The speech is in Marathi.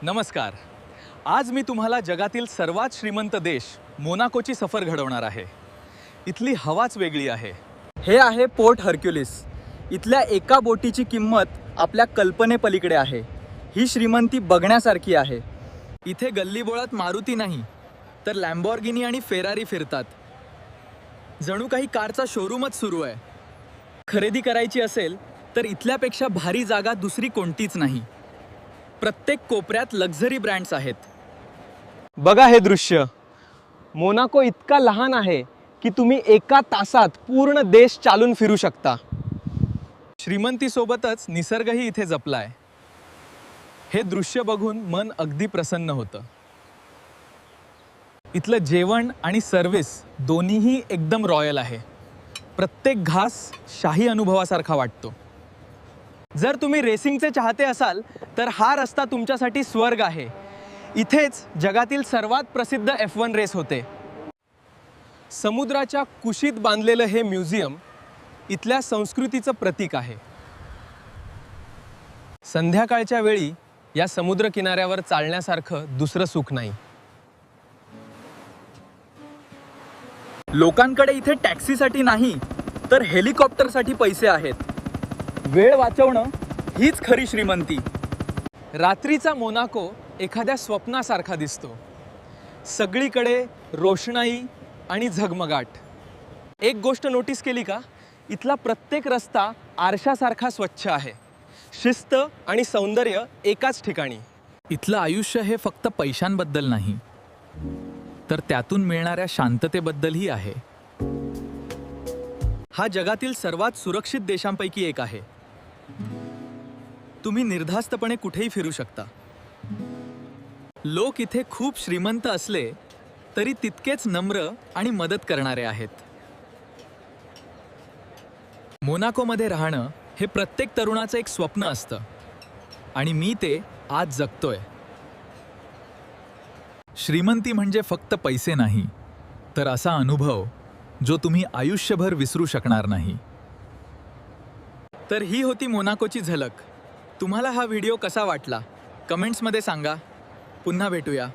नमस्कार. आज मी तुम्हाला जगातील सर्वात श्रीमंत देश मोनाकोची सफर घडवणार आहे. इथली हवाच वेगळी आहे. हे आहे पोर्ट हर्क्युलिस. इथल्या एका बोटीची किंमत आपल्या कल्पनेपलीकडे आहे. ही श्रीमंती बघण्यासारखी आहे. इथे गल्लीबोळात मारुती नाही तर लॅम्बॉर्गिनी आणि फेरारी फिरतात. जणू काही कारचा शोरूमच सुरू आहे. खरेदी करायची असेल तर इथल्यापेक्षा भारी जागा दुसरी कोणतीच नाही. प्रत्येक कोपऱ्यात लक्झरी ब्रँड्स आहेत. बघा हे दृश्य. मोनाको इतका लहान आहे की तुम्ही एका तासात पूर्ण देश चालून फिरू शकता. श्रीमंतीसोबतच निसर्गही इथे जपलाय. हे दृश्य बघून मन अगदी प्रसन्न होतं. इथलं जेवण आणि सर्व्हिस दोन्हीही एकदम रॉयल आहे. प्रत्येक घास शाही अनुभवासारखा वाटतो. जर तुम्ही रेसिंगचे चाहते असाल तर हा रस्ता तुमच्यासाठी स्वर्ग आहे. इथेच जगातील सर्वात प्रसिद्ध F1 रेस होते. समुद्राच्या कुशीत बांधलेलं हे म्युझियम इथल्या संस्कृतीचं प्रतीक आहे. संध्याकाळच्या वेळी या समुद्र किनाऱ्यावर चालण्यासारखं दुसरं सुख नाही. लोकांकडे इथे टॅक्सीसाठी नाही तर हेलिकॉप्टरसाठी पैसे आहेत. वेळ वाचवणं हीच खरी श्रीमंती. रात्रीचा मोनाको एखाद्या स्वप्नासारखा दिसतो. सगळीकडे रोषणाई आणि झगमगाट. एक गोष्ट नोटीस केली का? इथला प्रत्येक रस्ता आरशासारखा स्वच्छ आहे. शिस्त आणि सौंदर्य एकाच ठिकाणी. इथलं आयुष्य हे फक्त पैशांबद्दल नाही तर त्यातून मिळणाऱ्या शांततेबद्दलही आहे. हा जगातील सर्वात सुरक्षित देशांपैकी एक आहे. तुम्ही निर्धास्तपणे कुठेही फिरू शकता. लोक इथे खूप श्रीमंत असले तरी तितकेच नम्र आणि मदत करणारे आहेत. मोनाकोमध्ये राहणं हे प्रत्येक तरुणाचं एक स्वप्न असतं आणि मी ते आज जगतोय. श्रीमंती म्हणजे फक्त पैसे नाही तर असा अनुभव जो तुम्ही आयुष्यभर विसरू शकणार नाही. तर ही होती मोनाकोची झलक. तुम्हाला हा व्हिडिओ कसा वाटला कमेंट्समध्ये सांगा. पुन्हा भेटूया.